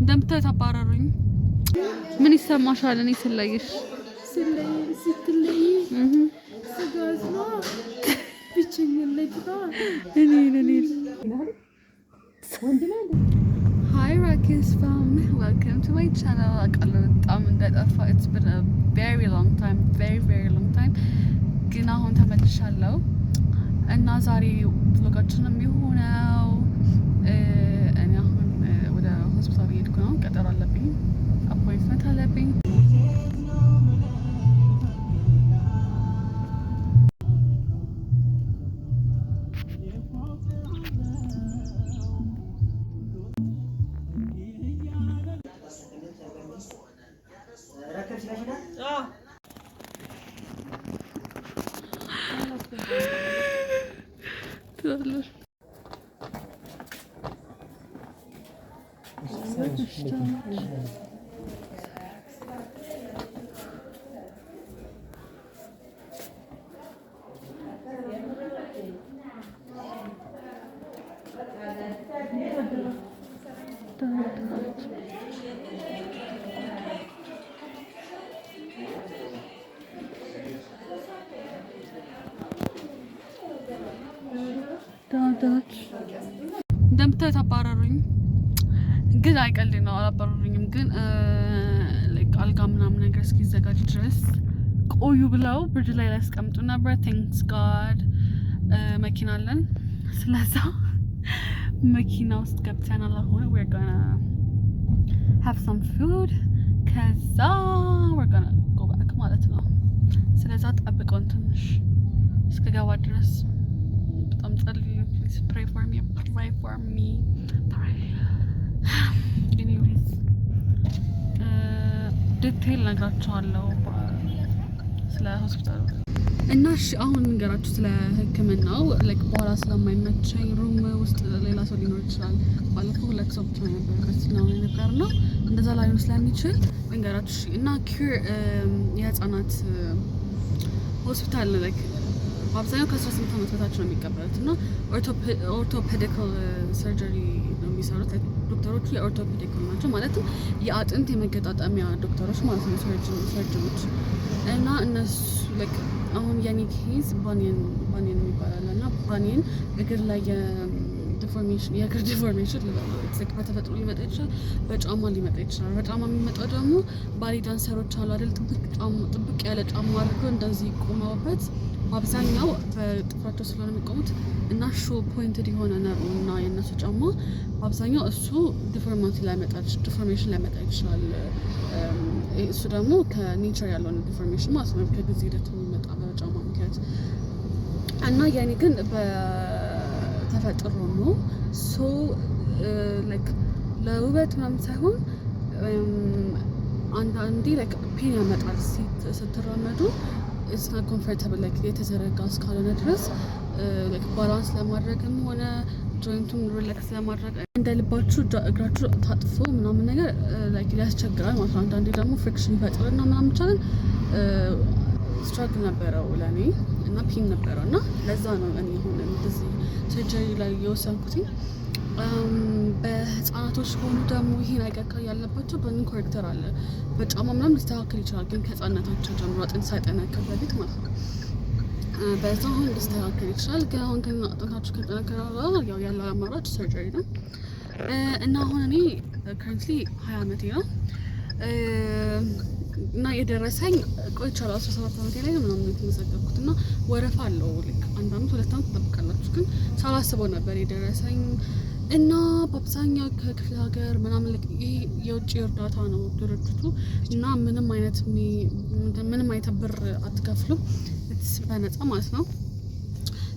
እንደምታዩት አባረሩኝ። ምን ይሰማሻል? እኔ ስለይሽ ስትለይ ስጋት ነው ብቸኝነት ነው። Hi Rakis fam, welcome to my channel. አቃለሁ በጣም እንደጠፋ it's been a very long time, very long time. ግን አሁን ተመልሻለሁ እና ዛሬ vlogአችንም የሚሆነው እኔ አሁን ወደ ሆስፒታል ሄድኩ ነው። ቀጠሮ አለብኝ፣ አፖይንትመንት አለብኝ። እንደምታዩት አባረሩኝ። ግን አይቀልኝ ነው፣ አላባረሩኝም። ግን አልጋ ምናምን ነገር እስኪዘጋጅ ድረስ ቆዩ ብለው ብርድ ላይ ያስቀምጡ ነበር። ቴንክስ ጋድ መኪና አለን። ስለዛ መኪና ውስጥ ገብተናል። አሁን we're gonna have some food ከዛ we're gonna go back ማለት ነው። ስለዛ ጠብቀውን ትንሽ እስከገባ ድረስ በጣም ጸልዩ። please pray for me, pray. anyways ዲቴል ነግራችኋለሁ ስለ ሆስፒታሉ እና እሺ፣ አሁን እንገራችሁ ስለ ሕክምናው በኋላ ስለማይመቸኝ ሩም ውስጥ ሌላ ሰው ሊኖር ይችላል። ባለፈው ሁለት ሰው ብቻ ነበር በሲናው ነበር ነው እንደዛ ላይሆን ስለሚችል እንገራችሁ። እሺ እና ኪር የህፃናት ሆስፒታል ነው። በአብዛኛው ከ18 ዓመት በታች ነው የሚቀበሉት እና ኦርቶፔዲካል ሰርጀሪ ነው የሚሰሩት። ዶክተሮቹ የኦርቶፔዲካል ናቸው፣ ማለትም የአጥንት የመገጣጠሚያ ዶክተሮች ማለት ነው፣ ሰርጀኖች እና እነሱ አሁን የኔ ኬዝ ባኒየን የሚባላል እና ባኒየን እግር ላይ የእግር ዲፎርሜሽን በተፈጥሮ ሊመጣ ይችላል፣ በጫማ ሊመጣ ይችላል። በጫማ የሚመጣው ደግሞ ባሊ ዳንሰሮች አሉ አይደል፣ ጥብቅ ያለ ጫማ አድርገው እንደዚህ ቆመውበት አብዛኛው በጥፍራቸው ስለሆነ የሚቆሙት እና ሾ ፖይንትድ የሆነ ነው እና የእነሱ ጫማ አብዛኛው እሱ ዲፎርሜሽን ሊያመጣ ይችላል። እሱ ደግሞ ከኔቸር ያለውን ዲፎርሜሽን ማለት ነው፣ ከጊዜ ሂደት የሚመጣ በጫማ ምክንያት እና ያኔ ግን በተፈጥሮ ነው። ሶ ለውበት ምናምን ሳይሆን አንዳንዴ ፔን ያመጣል ስትራመዱ። እስና ኮምፎርታብል የተዘረጋ እስካልሆነ ድረስ ባላንስ ለማድረግም ሆነ ጆይንቱን ሪላክስ ለማድረግ እንደ ልባችሁ እግራችሁ ታጥፎ ምናምን ነገር ሊያስቸግራል ማለት ነው። አንዳንዴ ደግሞ ፍሪክሽን ይፈጥርና ምናምን ይቻላል። ስትራግል ነበረው ለእኔ እና ፒን ነበረው እና ለዛ ነው እኔ ሆነ እንደዚህ ሰርጀሪ ላይ የወሰንኩትኝ። በህፃናቶች ሆኑ ደግሞ ይሄ ነገር ያለባቸው በምን ኮሬክተር አለ በጫማ ምናምን ሊስተካከል ይችላል። ግን ከህፃነታቸው ጀምሮ አጥንት ሳይጠነክር በፊት ማለት ነው በዛ አሁን ሊስተካከል ይችላል። ግን አሁን ግን አጥንታችሁ ከጠነከረ ያው ያለው አማራጭ ሰርጀሪ ነው እና አሁን እኔ ከረንትሊ 20 ዓመቴ ነው እና የደረሰኝ ቆይቻለሁ። 17 ዓመቴ ላይ ምናምን የተመዘገብኩት እና ወረፋ አለው። አንድ አመት 2 አመት ትጠብቃላችሁ። ግን ሳላስበው ነበር የደረሰኝ እና በአብዛኛው ከክፍለ ሀገር ምናምን ይሄ የውጭ እርዳታ ነው ድርጅቱ እና ምንም አይነት ብር አትከፍሉም፣ በነፃ ማለት ነው።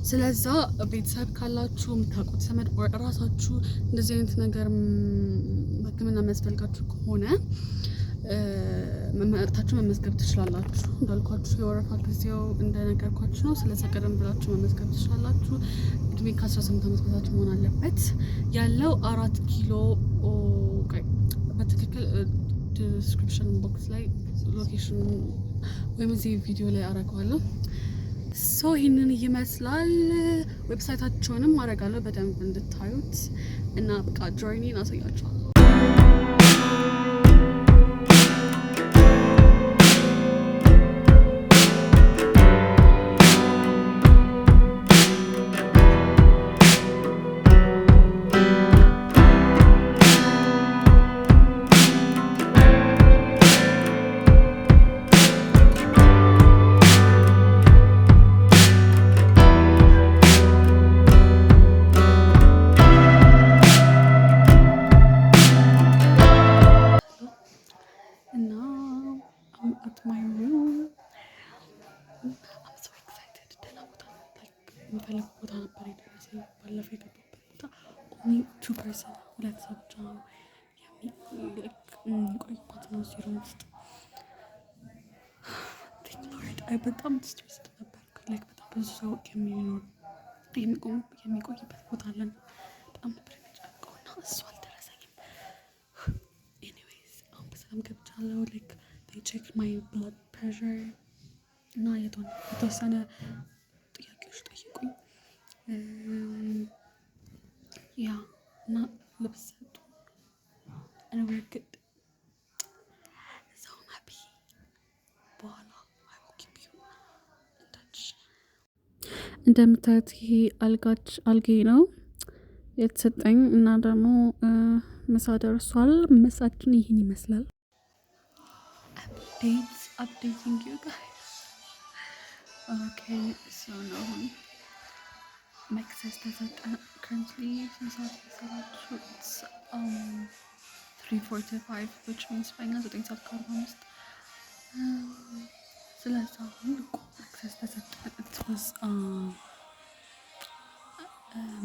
ስለዛ ቤተሰብ ካላችሁ የምታውቁት ዘመድ ራሳችሁ እንደዚህ አይነት ነገር ሕክምና የሚያስፈልጋችሁ ከሆነ መመርታችሁ መመዝገብ ትችላላችሁ። እንዳልኳችሁ የወረፋ ጊዜው እንደነገርኳችሁ ነው። ስለዚህ ቀደም ብላችሁ መመዝገብ ትችላላችሁ። እድሜ ከ18 ዓመት በታች መሆን አለበት። ያለው 4 ኪሎ በትክክል ዲስክሪፕሽን ቦክስ ላይ ሎኬሽን ወይም እዚህ ቪዲዮ ላይ አደርገዋለሁ። ሶ ይህንን ይመስላል። ዌብሳይታቸውንም አደርጋለሁ በደንብ እንድታዩት እና በቃ ጆርኒን አሳያችኋለሁ። ቆይባት ነው ሲሮም ውስጥ በጣም ስትረስድ ነበር። ላይክ በጣም ብዙ ሰው የሚቆይበት ቦታ አለን። በጣም ነበር የሚጨንቀው እና እሱ አልደረሰኝም። ኤኒዌይስ አሁን በሰላም ገብቻለሁ። ላይክ they checked my blood pressure እና የተወሰነ ጥያቄዎች ጠይቁኝ። ያ እና ልብስ ሰጡ and we're good. So I'm happy. በኋላ I will keep you in touch. እንደምታዩት ይሄ አልጋዬ ነው የተሰጠኝ እና ደግሞ ምሳ ደርሷል። ምሳችን ይህን ይመስላል። updating you guys. Okay, so now መክሰስ ተሰጠ። currently since it's 3:45 which means በእኛ 9:45 ስለዛ ሁሉ መክሰስ ተሰጠ። it was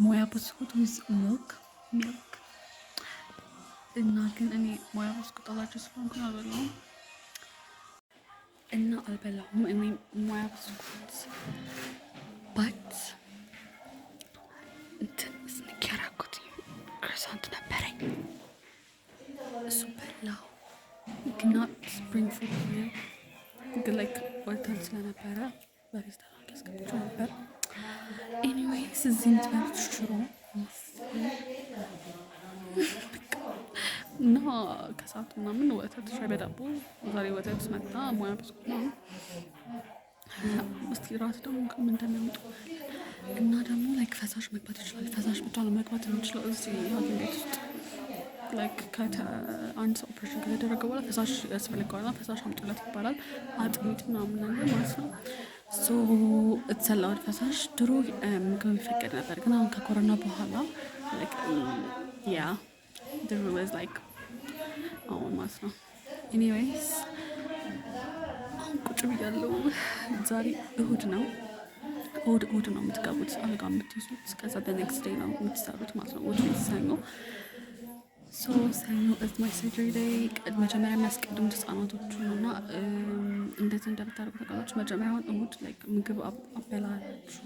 ሞያ ብስኩት with milk እና ግን እኔ ሞያ ብስኩት አላቸው ስለሆንኩኝ አልበላሁም እና እኔ ሞያ ብስኩት ባት ስንክ ያራኩት ክሮሳንት ነበረኝ እሱ በላው ግና ስፕሪንግ ፉድ ግን ላይክ ወተት ስለነበረ በፌስታል አስገብቼው ነበር። ኤኒዌይስ እዚህ የምትበሉት ሽሮ እና ከሰዓት ምናምን ወተት ሻይ በዳቦ ዛሬ ወተት መጣ። ሞያ ብስኩት ነው። እስቲ ራት ደግሞ ከምን እንደሚያመጡ እና ደግሞ ላይክ ፈሳሽ መግባት ይችላል። ፈሳሽ ብቻ ነው መግባት የሚችለው እዚህ ሐኪም ቤት ውስጥ ላይክ አንድ ሰው ኦፕሬሽን ከተደረገ በኋላ ፈሳሽ ያስፈልገዋልና ፈሳሽ አምጡለት ይባላል። አጥሚት ምናምን ነገር ማለት ነው። ሶ እትሰላወድ ፈሳሽ ድሮ ምግብ የሚፈቀድ ነበር፣ ግን አሁን ከኮሮና በኋላ ያ ድሮ was like አሁን ማለት ነው። ኤኒዌይስ አሁን ቁጭ ብያለሁ። ዛሬ እሁድ ነው የምትገቡት አልጋ የምትይዙት። ከዛ በኔክስት ዴይ ነው የምትሰሩት ማለት ነው። ውጭ ሰኞ is my surgery day. መጀመሪያ የሚያስቀድሙት ህጻናቶቹ ነው እና እንዴት እንደምታደርጉ ተቃላችሁ። መጀመሪያውን እሁድ ላይክ ምግብ አበላችሁ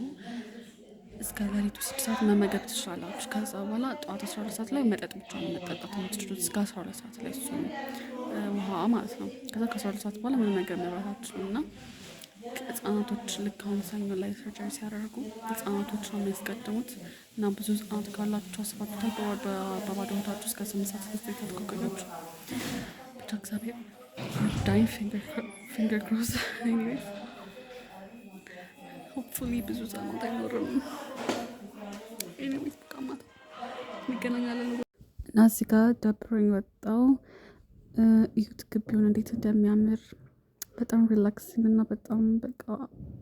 እስከ ሌሊቱ 6 ሰዓት መመገብ ትችላላችሁ። ከዛ በኋላ ጠዋት 12 ሰዓት ላይ መጠጥ ብቻ ነው መጠጣት የምትችሉት እስከ 12 ሰዓት ላይ እሱ ውሃ ማለት ነው። ከዛ ከ12 ሰዓት በኋላ ምንም ነገር መብላታችሁ እና ህጻናቶች ልክ አሁን ሰኞ ላይ ሰርጀሪ ሲያደርጉ ህጻናቶች ነው የሚያስቀድሙት እና ብዙ ህጻናት ካላችሁ አስባችሁታል። በባዶ ሆዳችሁ እስከ 8 ሰዓት እስከ 9 ሰዓት ከቆያችሁ ብቻ እግዚአብሔር ዳይ ፊንገር ክሮስ ኤኒዌይስ ሆፕፉሊ ብዙ ህጻናት አይኖርም። ኤኒዌይስ በቃ ማታ እንገናኛለን እና እዚህ ጋር ደብሮኝ ወጣው። እዩት ግቢውን እንዴት እንደሚያምር በጣም ሪላክሲንግ እና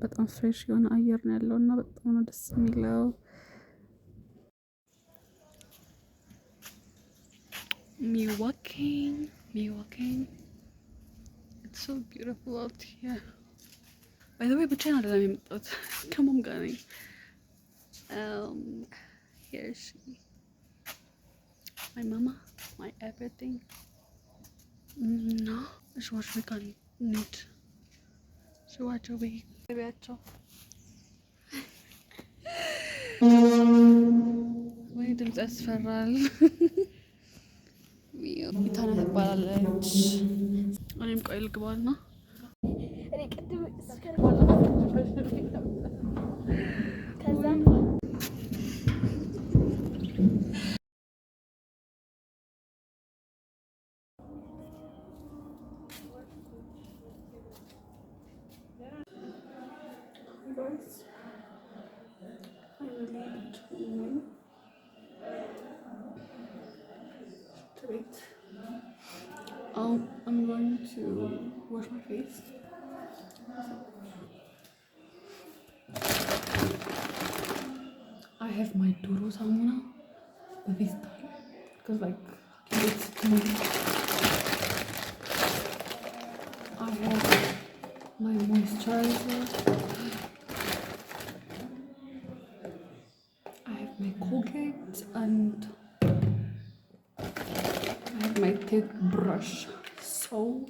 በጣም ፍሬሽ የሆነ አየር ነው ያለው እና በጣም ነው ደስ የሚለው። Milwaukee it's so beautiful out here. By the way ብቻዬን አይደለም የመጣሁት ከማን ጋር ነኝ? Here she my mama my everything no እሺ we can need ሽዋቸው በቤያቸው ወይ ድምፅ ያስፈራል። ሚታና ትባላለች። እኔም ቆይ ልግባና I'm going to wash my face. I have my Duro samuna this time because it's I have my moisturizer. I have my Colgate and I have my teeth brush. So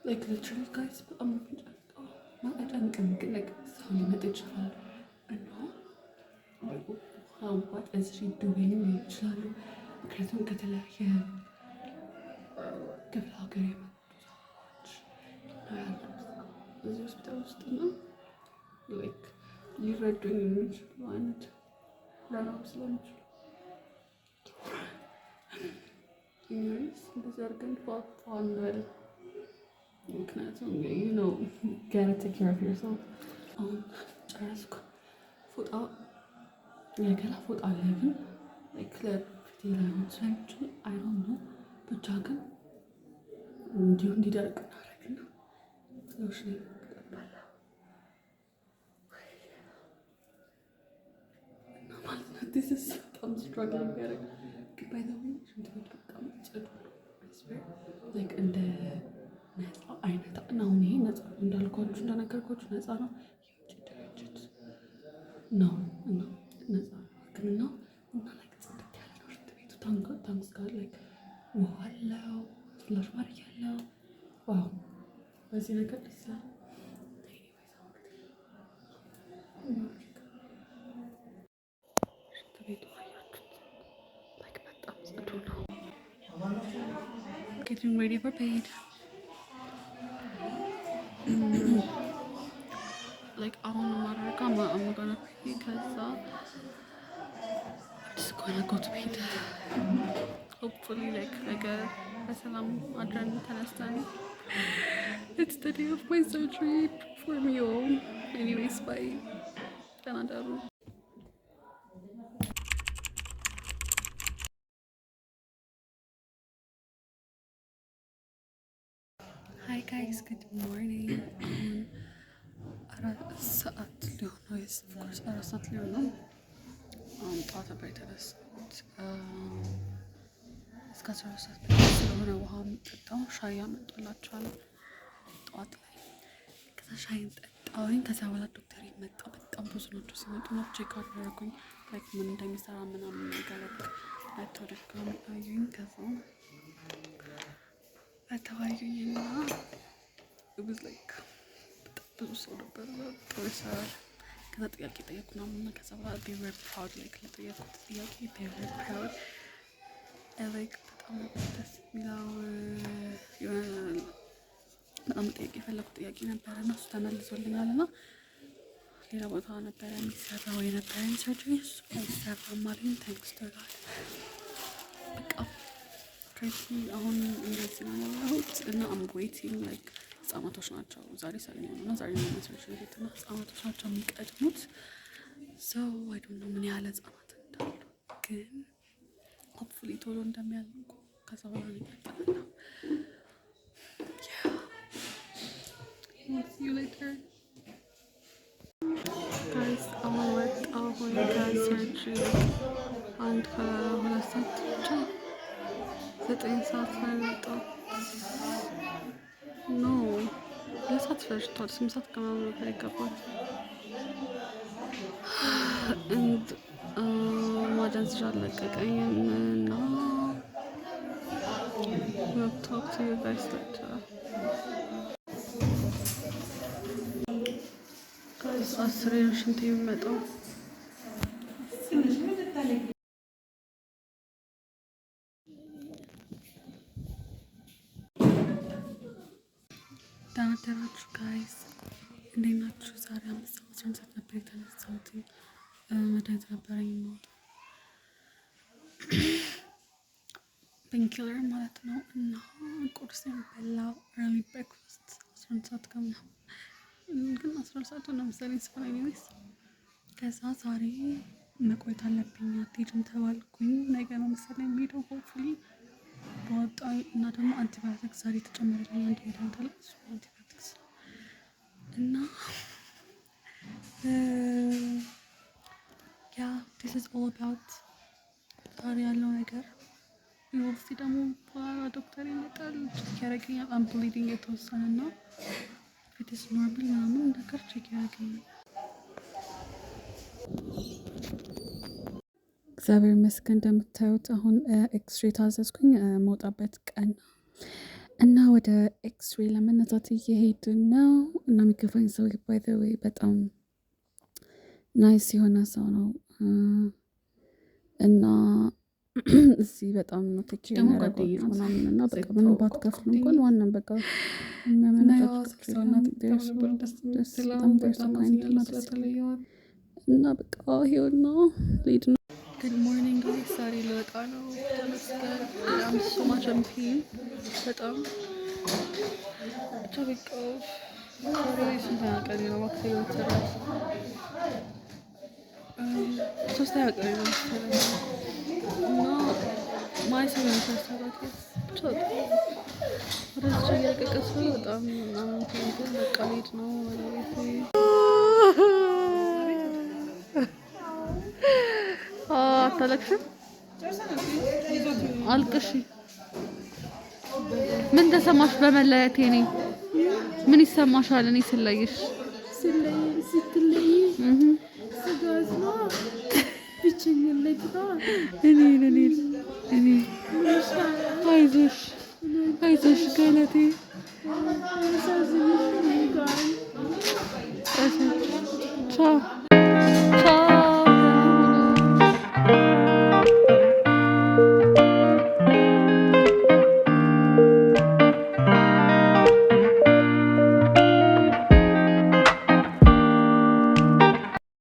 like literally guys, like ሰው ሊመጣ ይችላል እና what is she doing ይችላሉ። ምክንያቱም ከተለያየ ክፍለ ሀገር የመጡ ሰዎች ነው ያሉት እዚህ ሆስፒታል ውስጥ ነው። like ሊረዱኝ የሚችሉ አይነት ላናም ስለሚችሉ እንደዚህ አድርገን ፏፏ እንበል። ምክንያቱም you know gotta take care of yourself። አሁን ጨረስኩ። ፎጣ የገላ ፎጣ አለ ግን like ለፊቴ ላይ ስለሚችል I don't know ብቻ ግን እንዲሁ እንዲደርቅ እናደርግና ሎሽን እቀባለሁ እና ማለት ነው። this is በጣም struggling ያደርግ ግን by the way ሽንት ቤት በጣም ጽዱ ነው። like እንደ ነፃ አይነት ነው። ይሄ ነፃ ነው እንዳልኳችሁ እንደነገርኳችሁ ነፃ ነው። የውጭ ድርጅት ነው እና ነፃ ሕክምናው እና like ጽድት ያለ ነው ሽንት ቤቱ። ታንክስ ጋር like ውሃ አለው ፍላሽ ማድረግ ያለው ዋው በዚህ ነገር ደስ ይላል። ሽንት ቤቱ አያችሁት like በጣም ጽዱ ነው። getting ready for bed like አሁን ማድረጋ I'm gonna pee ከዛ just gonna go to bed hopefully like ነገ በሰላም አድረን ተነስተን it's the day of my surgery for me all anyways bye ደህና ደሩ። Hi guys, good morning. አራት ሰዓት ሊሆን ነው of course አራት ሰዓት ሊሆን ነው። ጠዋት ነበር የተነሳሁት እስከ 12 ሰዓት ስለሆነ ውሃ የምጠጣው ሻይ ያመጡላቸዋል ጠዋት ላይ። ከዛ ሻይን ጠጣሁኝ። ከዛ በኋላ ዶክተር መጣ። በጣም ብዙ ናቸው። ሲመጡ ነው ቼክ አደረጉኝ like ምን እንደሚሰራ ምናምን ነገር መጥተው ድጋሚ አዩኝ። ከዛ አተዋዩኝና it was like በጣም ብዙ ሰው ነበር ጥሩ ይሰራል። ከዛ ጥያቄ ጠየቁ ምናምን ከዛ በኋላ they were proud like ለጠየቁት ጥያቄ they were proud like በጣም ደስ የሚለው የሆነ በጣም ጠያቄ የፈለኩት ጥያቄ ነበረ እና እሱ ተመልሶልኛል እና ሌላ ቦታ ነበረ የሚሰራው የነበረኝ ሰርጀሪ እሱ አይሰራም አለኝ። ታንክስ ቱ ጋድ በቃ ከዚህ አሁን እንደዚህ ነው ያለሁት እና I'm waiting like ህጻናቶች ናቸው ዛሬ ሰኞ ነው እና ዛሬ ነው ሰርጀሪ ቤት እና ህጻናቶች ናቸው የሚቀድሙት so I don't know ምን ያህል ህጻናት እንዳሉ ግን hopefully ቶሎ እንደሚያልቁ ከዛ በኋላ ይቀጥላል። yeah see you later guys አሁን ወጣሁኝ ከሰርጀሪ አንድ ከሁለት ሰዓት ብቻ 9 ሰዓት ላይ ወጣሁ። ኖ ለሰዓት ፈጅቷል። 8 ሰዓት ከምናምን ነበር የገባሁት and ማደንዘዣ አልለቀቀኝም እና we'll talk to you guys later guys 10 ነው ሽንት የሚመጣው ደህና ደራችሁ ጋይስ እንዴት ናችሁ? ዛሬ 5 ሰዓት ነበር የተነሳሁት። መድኃኒት ነበረኝ የማወጣው ፔንኪለር ማለት ነው እና ቁርስ የምበላው early breakfast 11 ሰዓት ከምናምን ግን 11 ሰዓት ነው መሰለኝ ስሆን anyways ከዛ ዛሬ መቆየት አለብኝ አትሄጂም ተባልኩኝ። ነገ ነው መሰለኝ የምሄደው hopefully በወጣሁ እና ደግሞ አንቲባዮቲክስ ዛሬ ተጨመረልኝ አንድ መድኃኒት አለ እሱ አንቲባዮቲክስ እና ያ this is all about ዛሬ ያለው ነገር ዩኒቨርሲቲ ደግሞ በኋላ ዶክተር ይመጣል ቼክ ያደርገኛል። አም ብሊዲንግ የተወሰነ ነው ፊትስ ኖርማል ምናምን ነገር ቼክ ያደርገኛል። እግዚአብሔር ይመስገን እንደምታዩት አሁን ኤክስሬ ታዘዝኩኝ መውጣበት ቀን እና ወደ ኤክስሬ ለመነሳት እየሄድን ነው እና የሚገፋኝ ሰው ባይ ዘ ዌይ በጣም ናይስ የሆነ ሰው ነው እና እዚህ በጣም ነው ተኪ የሚያደርገው ምናምን እና በቃ ምንም ባትከፍሉ እንኳን ዋናም በቃ እና በቃ ይኸውና ልሂድ ነው። ጉድ ሞርኒንግ ጋይስ፣ ዛሬ ልወጣ ነው። ተመስገን በጣም ሶ ማች አም ፔን በጣም ብቻ በቃ ዛሬ ስንተኛ ቀን ነው ማክሰኞ ተራስ ሶስተኛ ቀን ነው መሰለኝ እና ማይሰው ነው ተሰራት ብቻ ወደዚህ እያለቀቀስ ነው በጣም አሁን በቃ ልሂድ ነው ወደ ቤቴ። አታለቅሽም? አልቅሺ። ምን ተሰማሽ በመለያየቴ? እኔ ምን ይሰማሻል? እኔ ስለይሽ ስትለይ ስጋት ነው ብቸኝነት ነው። እኔ አይዞሽ ገለቴ ቻው